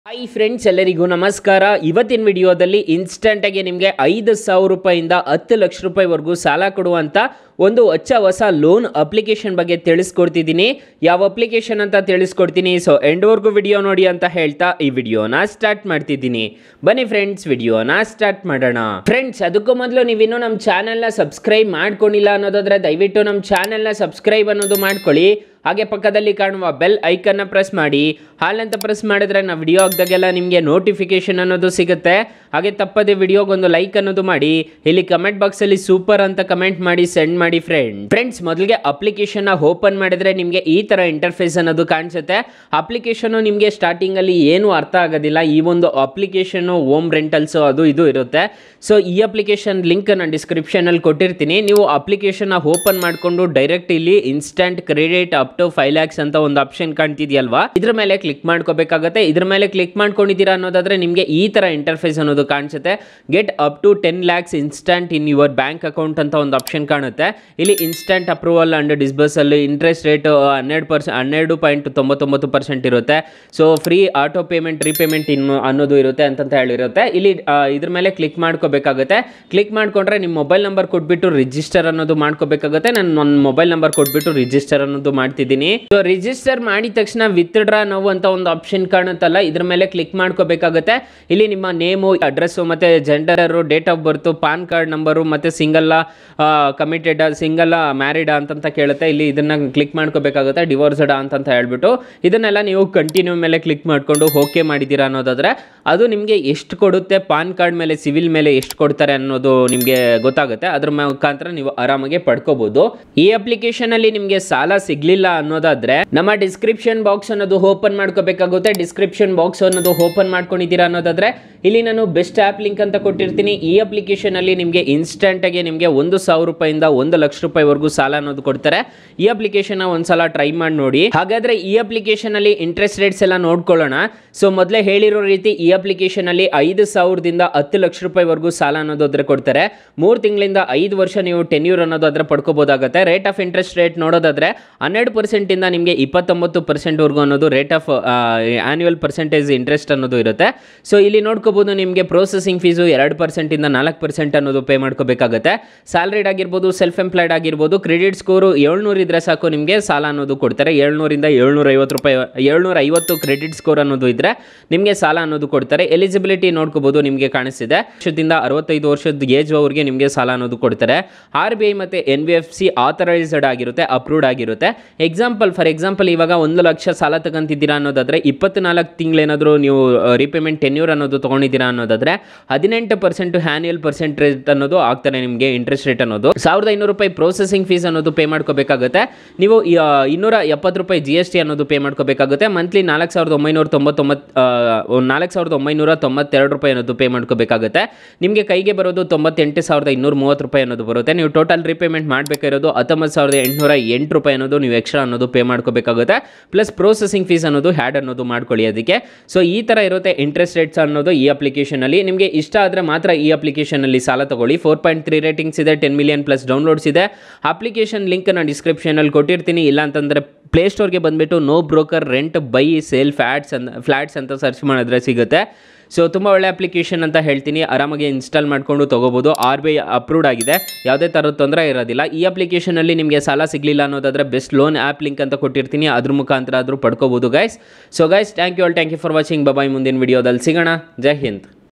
Hi friends, ಎಲ್ಲರಿಗೂ ನಮಸ್ಕಾರ. ಇವತ್ತಿನ ವಿಡಿಯೋದಲ್ಲಿ ಇನ್ಸ್ಟೆಂಟ್ ಆಗಿ ನಿಮಗೆ 5,000 ರೂಪಾಯಿಂದ 10 ಲಕ್ಷ ರೂಪಾಯಿವರೆಗೂ ಸಾಲ ಕೊಡುವಂತ ಒಂದು ಹೊಸ ಲೋನ್ ಅಪ್ಲಿಕೇಶನ್ ಬಗ್ಗೆ ತಿಳಿಸ್ಕೊಡ್ತಿದ್ದೀನಿ. ಯಾವ ಅಪ್ಲಿಕೇಶನ್ ಅಂತ ತಿಳಿಸ್ಕೊಡ್ತೀನಿ. ಸೊ ಎಂಡ್ವರೆಗೂ ವಿಡಿಯೋ ನೋಡಿ ಅಂತ ಹೇಳ್ತಾ ಈ ವಿಡಿಯೋನ ಸ್ಟಾರ್ಟ್ ಮಾಡ್ತಿದ್ದೀನಿ. ಬನ್ನಿ ಫ್ರೆಂಡ್ಸ್, ವಿಡಿಯೋನ ಸ್ಟಾರ್ಟ್ ಮಾಡೋಣ. ಫ್ರೆಂಡ್ಸ್, ಅದಕ್ಕೂ ಮೊದಲು ನೀವಿನ್ನೂ ನಮ್ಮ ಚಾನೆಲ್ನ ಸಬ್ಸ್ಕ್ರೈಬ್ ಮಾಡ್ಕೊಂಡಿಲ್ಲ ಅನ್ನೋದಾದ್ರೆ ದಯವಿಟ್ಟು ನಮ್ಮ ಚಾನೆಲ್ನ ಸಬ್ಸ್ಕ್ರೈಬ್ ಅನ್ನೋದು ಮಾಡ್ಕೊಳ್ಳಿ. ಹಾಗೆ ಪಕ್ಕದಲ್ಲಿ ಕಾಣುವ ಬೆಲ್ ಐಕನ್ನ ಪ್ರೆಸ್ ಮಾಡಿ. ಹಾಲ್ ಅಂತ ಪ್ರೆಸ್ ಮಾಡಿದ್ರೆ ನಾವು ವಿಡಿಯೋ ಹಾಕಿದಾಗೆಲ್ಲ ನಿಮಗೆ ನೋಟಿಫಿಕೇಶನ್ ಅನ್ನೋದು ಸಿಗುತ್ತೆ. ಹಾಗೆ ತಪ್ಪದೆ ವಿಡಿಯೋಗೊಂದು ಲೈಕ್ ಅನ್ನೋದು ಮಾಡಿ. ಇಲ್ಲಿ ಕಮೆಂಟ್ ಬಾಕ್ಸಲ್ಲಿ ಸೂಪರ್ ಅಂತ ಕಮೆಂಟ್ ಮಾಡಿ ಸೆಂಡ್ ಮಾಡಿ ಫ್ರೆಂಡ್ಸ್. ಮೊದಲಿಗೆ ಅಪ್ಲಿಕೇಶನ್ನ ಓಪನ್ ಮಾಡಿದ್ರೆ ನಿಮಗೆ ಈ ಥರ ಇಂಟರ್ಫೇಸ್ ಅನ್ನೋದು ಕಾಣಿಸುತ್ತೆ. ಅಪ್ಲಿಕೇಶನ್ನು ನಿಮಗೆ ಸ್ಟಾರ್ಟಿಂಗಲ್ಲಿ ಏನು ಅರ್ಥ ಆಗೋದಿಲ್ಲ. ಈ ಒಂದು ಅಪ್ಲಿಕೇಶನ್ನು ಹೋಮ್ ರೆಂಟಲ್ಸು ಅದು ಇದು ಇರುತ್ತೆ. ಸೊ ಈ ಅಪ್ಲಿಕೇಶನ್ ಲಿಂಕ್ ನಾನು ಡಿಸ್ಕ್ರಿಪ್ಷನಲ್ಲಿ ಕೊಟ್ಟಿರ್ತೀನಿ. ನೀವು ಅಪ್ಲಿಕೇಶನ್ನ ಓಪನ್ ಮಾಡಿಕೊಂಡು ಡೈರೆಕ್ಟ್ ಇಲ್ಲಿ instant credit up to 5 lakhs ಅಂತ ಒಂದು ಆಪ್ಷನ್ ಕಾಣ್ತಿದೆಯಲ್ವಾ, ಇದ್ರ ಮೇಲೆ ಕ್ಲಿಕ್ ಮಾಡ್ಕೋಬೇಕಾಗುತ್ತೆ. ಇದ್ರ ಮೇಲೆ ಕ್ಲಿಕ್ ಮಾಡ್ಕೊಂಡಿದ್ದೀರಾ ಅನ್ನೋದಾದ್ರೆ ನಿಮಗೆ ಈ ತರ ಇಂಟರ್ಫೇಸ್ ಅನ್ನೋದು ಕಾಣಿಸುತ್ತೆ. Get up to 10 lakhs instant in your bank account ಅಂತ ಒಂದು ಆಪ್ಷನ್ ಕಾಣುತ್ತೆ. ಇಲ್ಲಿ instant approval and disbursal interest rate 12.99% ಇರುತ್ತೆ. So free auto payment repayment ಅನ್ನೋದು ಇರುತ್ತೆ ಅಂತ ಹೇಳಿರುತ್ತೆ. ಇಲ್ಲಿ ಇದ್ರ ಮೇಲೆ ಕ್ಲಿಕ್ ಮಾಡ್ಕೋಬೇಕಾಗುತ್ತೆ. ಕ್ಲಿಕ್ ಮಾಡ್ಕೊಂಡ್ರೆ ನಿಮ್ಮ ಮೊಬೈಲ್ ನಂಬರ್ ಕೊಟ್ಬಿಟ್ಟು ರಿಜಿಸ್ಟರ್ ಅನ್ನೋದು ಮಾಡ್ಕೋಬೇಕಾಗುತ್ತೆ. ನಾನು ನನ್ನ ಮೊಬೈಲ್ ನಂಬರ್ ಕೊಟ್ಬಿಟ್ಟು ರಿಜಿಸ್ಟರ್ ಅನ್ನೋದು ಮಾಡ್ತಿದ್ದೀನಿ. ಸೊ ರಿಜಿಸ್ಟರ್ ಮಾಡಿದ ತಕ್ಷಣ ವಿತ್ಡ್ರಾ ನಾವು ಅಂತ ಒಂದು ಆಪ್ಷನ್ ಕಾಣುತ್ತಲ್ಲ, ಇದ್ರ ಮೇಲೆ ಕ್ಲಿಕ್ ಮಾಡ್ಕೋಬೇಕಾಗುತ್ತೆ. ಇಲ್ಲಿ ನಿಮ್ಮ ನೇಮು, ಅಡ್ರೆಸ್ಸು ಮತ್ತೆ gender, date of birth, PAN card number ಮತ್ತೆ ಸಿಂಗಲ್ ಕಮಿಟೆಡ್, ಸಿಂಗಲ್ ಮ್ಯಾರಿಡ್ ಅಂತ ಕೇಳುತ್ತೆ. ಇಲ್ಲಿ ಇದನ್ನ ಕ್ಲಿಕ್ ಮಾಡ್ಕೋಬೇಕಾಗುತ್ತೆ. ಡಿವೋರ್ಸ್ಡ್ ಅಂತ ಹೇಳ್ಬಿಟ್ಟು ಇದನ್ನೆಲ್ಲ ನೀವು ಕಂಟಿನ್ಯೂ ಮೇಲೆ ಕ್ಲಿಕ್ ಮಾಡ್ಕೊಂಡು ಓಕೆ ಮಾಡಿದ್ದೀರಾ ಅನ್ನೋದಾದ್ರೆ ಅದು ನಿಮಗೆ ಎಷ್ಟು ಕೊಡುತ್ತೆ, ಪಾನ್ ಕಾರ್ಡ್ ಮೇಲೆ ಸಿವಿಲ್ ಮೇಲೆ ಎಷ್ಟು ಕೊಡ್ತಾರೆ ಅನ್ನೋದು ನಿಮಗೆ ಗೊತ್ತಾಗುತ್ತೆ. ಅದ್ರ ಮುಖಾಂತರ ನೀವು ಆರಾಮಾಗಿ ಪಡ್ಕೋಬಹುದು. ಈ ಅಪ್ಲಿಕೇಶನ್ ಅಲ್ಲಿ ನಿಮಗೆ ಸಾಲ ಸಿಗ್ಲಿಲ್ಲ ಅನ್ನೋದಾದ್ರೆ ನಮ್ಮ ಡಿಸ್ಕ್ರಿಪ್ಷನ್ ಬಾಕ್ಸ್ ಅನ್ನೋದು ಓಪನ್ ಮಾಡ್ಕೋಬೇಕಾಗುತ್ತೆ. ಡಿಸ್ಕ್ರಿಪ್ಷನ್ ಬಾಕ್ಸ್ ಅನ್ನೋದು ಓಪನ್ ಮಾಡ್ಕೊಂಡಿದ್ದೀರಾ ಅನ್ನೋದಾದ್ರೆ ಇಲ್ಲಿ ನಾನು ಬೆಸ್ಟ್ ಆಪ್ ಲಿಂಕ್ ಅಂತ ಕೊಟ್ಟಿರ್ತೀನಿ. ಈ ಅಪ್ಲಿಕೇಶನ್ ಅಲ್ಲಿ ನಿಮಗೆ ಇನ್ಸ್ಟೆಂಟ್ ಆಗಿ ನಿಮಗೆ 1,000 ರೂಪಾಯಿಂದ 1 ಲಕ್ಷ ರೂಪಾಯಿವರೆಗೂ ಸಾಲ ಅನ್ನೋದು ಕೊಡ್ತಾರೆ. ಈ ಅಪ್ಲಿಕೇಶನ್ ಒಂದ್ಸಲ ಟ್ರೈ ಮಾಡಿ ನೋಡಿ. ಹಾಗಾದ್ರೆ ಈ ಅಪ್ಲಿಕೇಶನ್ ಅಲ್ಲಿ ಇಂಟ್ರೆಸ್ಟ್ ರೇಟ್ಸ್ ಎಲ್ಲ ನೋಡ್ಕೊಳ್ಳೋಣ. ಸೊ ಮೊದಲೇ ಹೇಳಿರೋ ರೀತಿ ಈ ಅಪ್ಲಿಕೇಶನ್ ಅಲ್ಲಿ 5,000ದಿಂದ 10 ಲಕ್ಷ ರೂಪಾಯಿವರೆಗೂ ಸಾಲ ಅನ್ನೋದಾದ್ರೆ ಕೊಡ್ತಾರೆ. 3 ತಿಂಗಳಿಂದ 5 ವರ್ಷ ನೀವು ಟೆನ್ಯೂರ್ ಅನ್ನೋದಾದ್ರೆ ಪಡ್ಕೋಬಹುದಾಗುತ್ತೆ. ರೇಟ್ ಆಫ್ ಇಂಟ್ರೆಸ್ಟ್ ರೇಟ್ ನೋಡೋದಾದ್ರೆ 12% ಇಂದ ನಿಮಗೆ 29% ವರೆಗೂ ಅನ್ನೋದು rate of annual percentage interest ಅನ್ನೋದು ಇರುತ್ತೆ. ಸೊ ಇಲ್ಲಿ ನೋಡ್ಕೋಬಹುದು ನಿಮಗೆ ಪ್ರೊಸೆಸಿಂಗ್ ಫೀಸು 2% ಇಂದ 4% ಅನ್ನೋದು ಪೇ ಮಾಡ್ಕೋಬೇಕಾಗುತ್ತೆ. ಸ್ಯಾಲರಿಡ್ ಆಗಿರ್ಬೋದು, ಸೆಲ್ಫ್ ಎಂಪ್ಲಾಯ್ಡ್ ಆಗಿರ್ಬೋದು, ಕ್ರೆಡಿಟ್ ಸ್ಕೋರು 700 ಇದ್ರೆ ಸಾಕು ನಿಮಗೆ ಸಾಲ ಅನ್ನೋದು ಕೊಡ್ತಾರೆ. 700ರಿಂದ 750 ರೂಪಾಯಿ, 750 ಕ್ರೆಡಿಟ್ ಸ್ಕೋರ್ ಅನ್ನೋದು ಇದ್ರೆ ನಿಮಗೆ ಸಾಲ ಅನ್ನೋದು ಕೊಡ್ತಾರೆ. ಎಲಿಜಿಬಿಲಿಟಿ ನೋಡ್ಕೋಬಹುದು ನಿಮಗೆ ಕಾಣಿಸ್ತಿದೆ. ವರ್ಷದಿಂದ 65 ವರ್ಷದ ಏಜ್ ಅವರಿಗೆ ನಿಮಗೆ ಸಾಲ ಅನ್ನೋದು ಕೊಡ್ತಾರೆ. RBI ಮತ್ತೆ NBFC ಆಥರೈಸ್ಡ್ ಆಗಿರುತ್ತೆ, ಅಪ್ರೂವ್ಡ್ ಆಗಿರುತ್ತೆ. ಫಾರ್ ಎಕ್ಸಾಂಪಲ್ ಇವಾಗ 1 ಲಕ್ಷ ಸಾಲ ತಗೊಂತಿದ್ದೀರಾ ಅನ್ನೋದಾದ್ರೆ 24 ತಿಂಗಳೇನಾದರೂ ನೀವು ರಿಪೇಮೆಂಟ್ ಟೆನ್ಯೂರ್ ಅನ್ನೋದು ತಗೊಂಡಿದ್ದೀರಾ ಅನ್ನೋದಾದ್ರೆ 18% ಆನ್ಯುವಲ್ ಪರ್ಸೆಂಟೇಜ್ ಅನ್ನೋದು ಆಗ್ತಾರೆ ನಿಮಗೆ ಇಂಟ್ರೆಸ್ಟ್ ರೇಟ್ ಅನ್ನೋದು. 1,500 ರೂಪಾಯಿ ಪ್ರೊಸೆಸಿಂಗ್ ಫೀಸ್ ಅನ್ನೋದು ಪೇ ಮಾಡ್ಕೋಬೇಕಾಗುತ್ತೆ. ನೀವು 270 ರೂಪಾಯಿ GST ಅನ್ನೋದು ಪೇ ಮಾಡ್ಕೋಬೇಕಾಗುತ್ತೆ. ಮಂತ್ಲಿ 4,992 ರೂಪಾಯಿ ಅನ್ನೋದು ಪೇ ಮಾಡ್ಕೋಬೇಕಾಗುತ್ತೆ. ನಿಮಗೆ ಕೈಗೆ ಬರೋದು 98,230 ರೂಪಾಯಿ ಅನ್ನೋದು ಬರುತ್ತೆ. ನೀವು ಟೋಟಲ್ ರಿಪೇಮೆಂಟ್ ಮಾಡಬೇಕಾಗಿರೋದು 19,808 ರೂಪಾಯಿ ಅನ್ನೋದು ನೀವು ಎಕ್ಸ್ಟ್ರಾ ಅನ್ನೋದು ಪೇ ಮಾಡ್ಕೋಬೇಕಾಗುತ್ತೆ. ಪ್ಲಸ್ ಪ್ರೊಸೆಸಿಂಗ್ ಫೀಸ್ ಅನ್ನೋದು ಹ್ಯಾಡ್ ಅನ್ನೋದು ಮಾಡ್ಕೊಳ್ಳಿ ಅದಕ್ಕೆ. ಸೊ ಈ ಥರ ಇರುತ್ತೆ ಇಂಟ್ರೆಸ್ಟ್ ರೇಟ್ಸ್ ಅನ್ನೋದು ಈ ಅಪ್ಲಿಕೇಶನ್ ಅಲ್ಲಿ. ನಿಮಗೆ ಇಷ್ಟ ಆದರೆ ಮಾತ್ರ ಈ ಅಪ್ಲಿಕೇಶನ್ ಅಲ್ಲಿ ಸಾಲ ತಗೊಳ್ಳಿ. 4.3 ರೇಟಿಂಗ್ಸ್ ಇದೆ, 10 ಮಿಲಿಯನ್ ಪ್ಲಸ್ ಡೌನ್ಲೋಡ್ಸ್ ಇದೆ. ಅಪ್ಲಿಕೇಶನ್ ಲಿಂಕ್ ನಾನು ಡಿಸ್ಕ್ರಿಪ್ಷನ್ ಅಲ್ಲಿ ಕೊಟ್ಟಿರ್ತೀನಿ. ಇಲ್ಲ ಅಂತಂದ್ರೆ ಪ್ಲೇಸ್ಟೋರ್ಗೆ ಬಂದುಬಿಟ್ಟು no broker rent buy sale flats ಅಂತ ಸರ್ಚ್ ಮಾಡಿದ್ರೆ ಸಿಗುತ್ತೆ. ಸೊ ತುಂಬ ಒಳ್ಳೆ ಅಪ್ಲಿಕೇಶನ್ ಅಂತ ಹೇಳ್ತೀನಿ. ಆರಾಮಾಗಿ ಇನ್ಸ್ಟಾಲ್ ಮಾಡಿಕೊಂಡು ತೊಗೋಬೋದು. RBI ಅಪ್ರೂವ್ಡ್ ಆಗಿದೆ, ಯಾವುದೇ ಥರದ ತೊಂದರೆ ಇರೋದಿಲ್ಲ. ಈ ಅಪ್ಲಿಕೇಶನಲ್ಲಿ ನಿಮಗೆ ಸಾಲ ಸಿಗಲಿಲ್ಲ ಅನ್ನೋದಾದರೆ ಬೆಸ್ಟ್ ಲೋನ್ ಆ್ಯಪ್ ಲಿಂಕ್ ಅಂತ ಕೊಟ್ಟಿರ್ತೀನಿ, ಅದ್ರ ಮುಖಾಂತರ ಆದರೂ ಪಡ್ಕೋಬೋದು guys. So guys, thank you for watching. Bye. ಮುಂದಿನ ವಿಡಿಯೋದಲ್ಲಿ ಸಿಗೋಣ. ಜೈ ಹಿಂದ್.